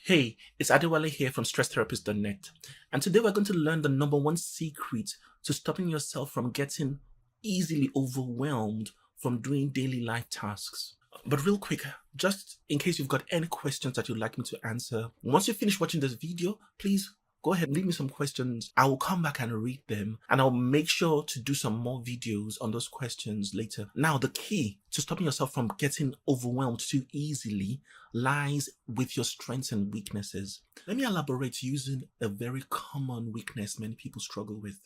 Hey, it's Adewale here from stresstherapist.net, and today we're going to learn the number one secret to stopping yourself from getting easily overwhelmed from doing daily life tasks. But real quick, just in case you've got any questions that you'd like me to answer, once you finish watching this video, please go ahead and leave me some questions. I will come back and read them, and I'll make sure to do some more videos on those questions later. Now, the key to stopping yourself from getting overwhelmed too easily lies with your strengths and weaknesses. Let me elaborate using a very common weakness many people struggle with.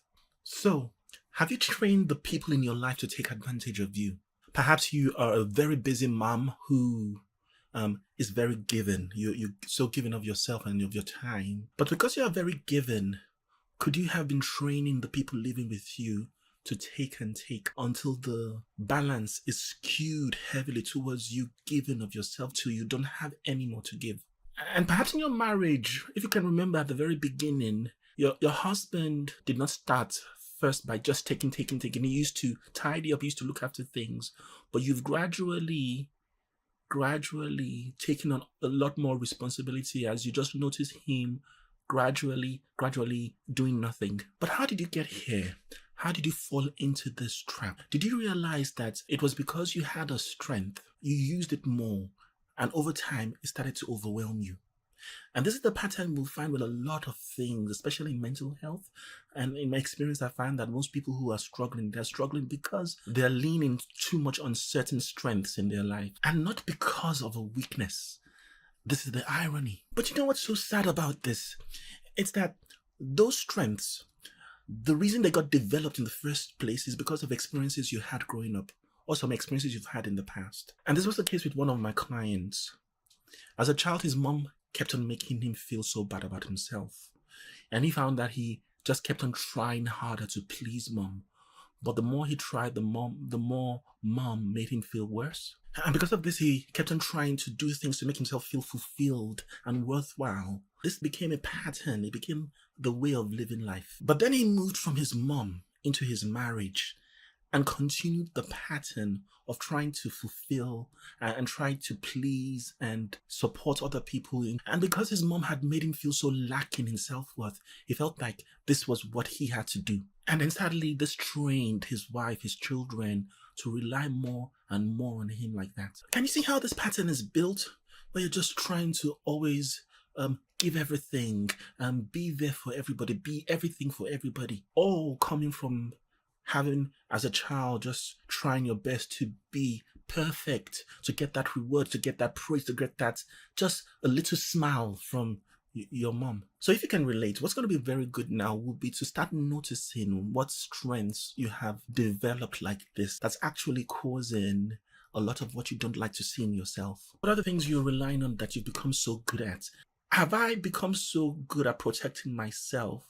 So, have you trained the people in your life to take advantage of you? Perhaps you are a very busy mom who is very given. You're so given of yourself and of your time. But because you are very given, could you have been training the people living with you to take and take until the balance is skewed heavily towards you giving of yourself till you don't have any more to give? And perhaps in your marriage, if you can remember at the very beginning, your husband did not start first by just taking. He used to tidy up, he used to look after things, but you've gradually taking on a lot more responsibility as you just notice him gradually doing nothing. But how did you get here? How did you fall into this trap? Did you realize that it was because you had a strength, you used it more, and over time it started to overwhelm you? And this is the pattern we'll find with a lot of things, especially in mental health. And in my experience, I find that most people who are struggling, they're struggling because they're leaning too much on certain strengths in their life and not because of a weakness. This is the irony. But you know what's so sad about this? It's that those strengths, the reason they got developed in the first place is because of experiences you had growing up or some experiences you've had in the past. And this was the case with one of my clients. As a child, his mom kept on making him feel so bad about himself. And he found that he just kept on trying harder to please mom. But the more he tried, the more mom made him feel worse. And because of this, he kept on trying to do things to make himself feel fulfilled and worthwhile. This became a pattern. It became the way of living life. But then he moved from his mom into his marriage and continued the pattern of trying to fulfill and try to please and support other people. And because his mom had made him feel so lacking in self-worth, he felt like this was what he had to do. And then sadly, this trained his wife, his children, to rely more and more on him like that. Can you see how this pattern is built? Where you're just trying to always give everything, be there for everybody, be everything for everybody. All coming from having, as a child, just trying your best to be perfect, to get that reward, to get that praise, to get that just a little smile from your mom. So if you can relate, what's going to be very good now would be to start noticing what strengths you have developed like this that's actually causing a lot of what you don't like to see in yourself. What are the things you're relying on that you've become so good at? Have I become so good at protecting myself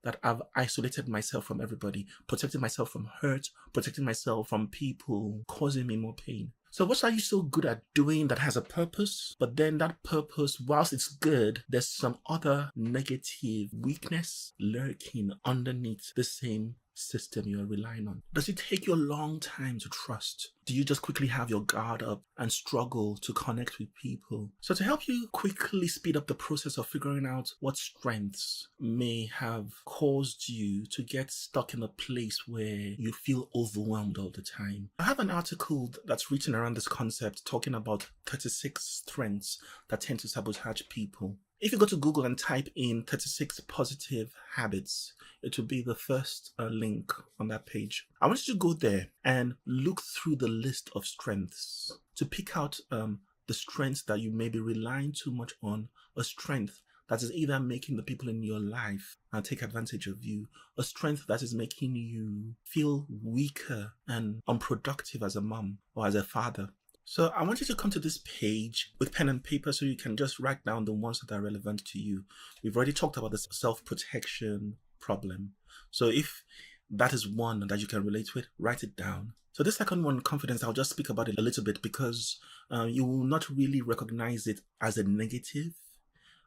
that I've isolated myself from everybody, protecting myself from hurt, protecting myself from people causing me more pain? So what are you so good at doing that has a purpose? But then that purpose, whilst it's good, there's some other negative weakness lurking underneath the same system you're relying on. Does it take you a long time to trust? Do you just quickly have your guard up and struggle to connect with people? So to help you quickly speed up the process of figuring out what strengths may have caused you to get stuck in a place where you feel overwhelmed all the time, I have an article that's written around this concept talking about 36 strengths that tend to sabotage people. If you go to Google and type in 36 positive habits, it will be the first link on that page. I want you to go there and look through the list of strengths to pick out the strengths that you may be relying too much on, a strength that is either making the people in your life take advantage of you, a strength that is making you feel weaker and unproductive as a mom or as a father. So I want you to come to this page with pen and paper so you can just write down the ones that are relevant to you. We've already talked about this self-protection problem. So if that is one that you can relate with, write it down. So the second one, confidence, I'll just speak about it a little bit because you will not really recognize it as a negative.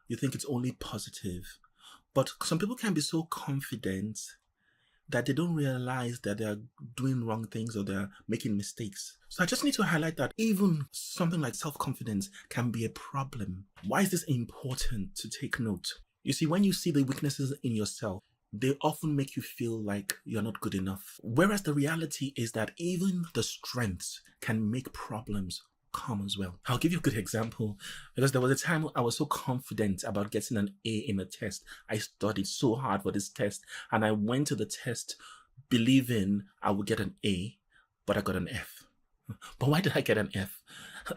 You think it's only positive. But some people can be so confident that they don't realize that they're doing wrong things or they're making mistakes. So I just need to highlight that even something like self-confidence can be a problem. Why is this important to take note? You see, when you see the weaknesses in yourself, they often make you feel like you're not good enough. Whereas the reality is that even the strengths can make problems come as well. I'll give you a good example, because there was a time I was so confident about getting an A in a test. I studied so hard for this test, and I went to the test believing I would get an A, but I got an F. But why did I get an F?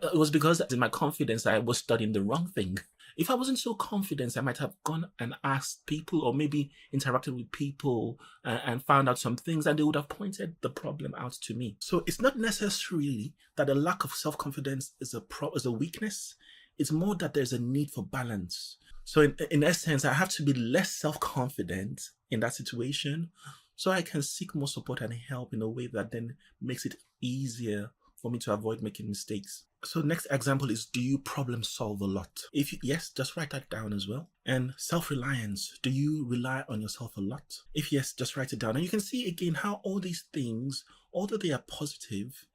It was because in my confidence, I was studying the wrong thing. If I wasn't so confident, I might have gone and asked people, or maybe interacted with people and found out some things, and they would have pointed the problem out to me. So it's not necessarily that a lack of self-confidence is a weakness. It's more that there's a need for balance. So in essence, I have to be less self-confident in that situation so I can seek more support and help in a way that then makes it easier for me to avoid making mistakes. So next example is, do you problem solve a lot? Yes, just write that down as well. And self-reliance, do you rely on yourself a lot? If yes, just write it down. And you can see again how all these things, although they are positive,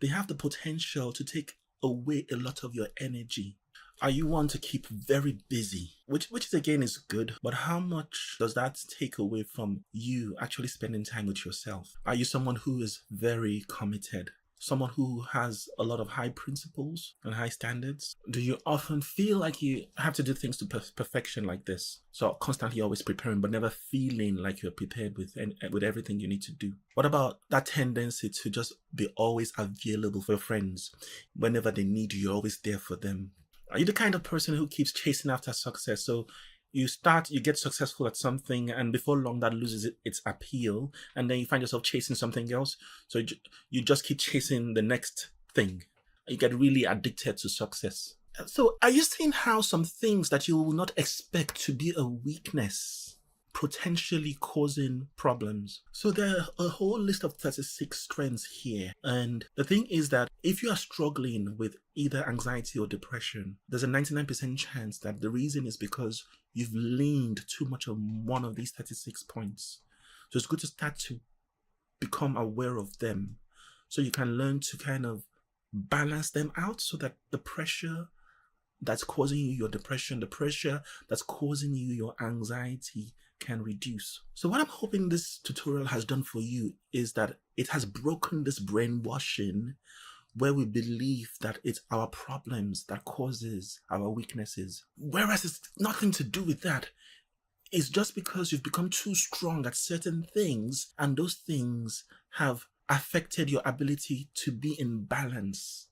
they have the potential to take away a lot of your energy. Are you one to keep very busy? Which is again is good, but how much does that take away from you actually spending time with yourself? Are you someone who is very committed? Someone who has a lot of high principles and high standards? Do you often feel like you have to do things to perfection like this? So constantly always preparing, but never feeling like you're prepared with everything you need to do. What about that tendency to just be always available for your friends? Whenever they need you, you're always there for them. Are you the kind of person who keeps chasing after success? So you get successful at something, and before long that loses its appeal, and then you find yourself chasing something else. So you just keep chasing the next thing. You get really addicted to success. So are you seeing how some things that you will not expect to be a weakness potentially causing problems? So there are a whole list of 36 strengths here. And the thing is that if you are struggling with either anxiety or depression, there's a 99% chance that the reason is because you've leaned too much on one of these 36 points. So it's good to start to become aware of them so you can learn to kind of balance them out, so that the pressure that's causing you your depression, the pressure that's causing you your anxiety can reduce. So what I'm hoping this tutorial has done for you is that it has broken this brainwashing where we believe that it's our problems that causes our weaknesses. Whereas it's nothing to do with that. It's just because you've become too strong at certain things, and those things have affected your ability to be in balance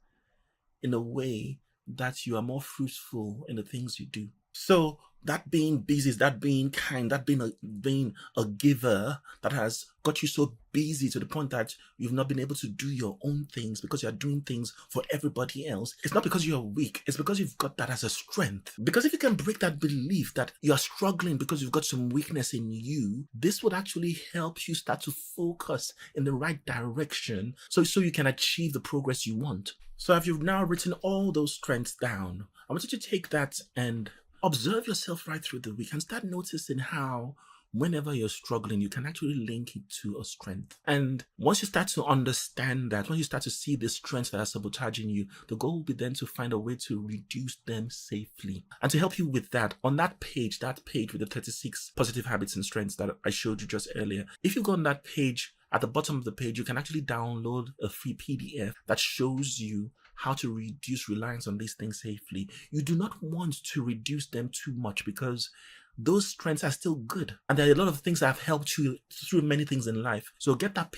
in a way that you are more fruitful in the things you do. So that being busy, that being kind, that being a giver that has got you so busy to the point that you've not been able to do your own things because you're doing things for everybody else. It's not because you're weak. It's because you've got that as a strength. Because if you can break that belief that you're struggling because you've got some weakness in you, this would actually help you start to focus in the right direction so you can achieve the progress you want. So if you've now written all those strengths down, I want you to take that and observe yourself right through the week and start noticing how whenever you're struggling, you can actually link it to a strength. And once you start to understand that, once you start to see the strengths that are sabotaging you, the goal will be then to find a way to reduce them safely. And to help you with that, on that page with the 36 positive habits and strengths that I showed you just earlier, if you go on that page, at the bottom of the page, you can actually download a free PDF that shows you how to reduce reliance on these things safely. You do not want to reduce them too much because those strengths are still good. And there are a lot of things that have helped you through many things in life. So get that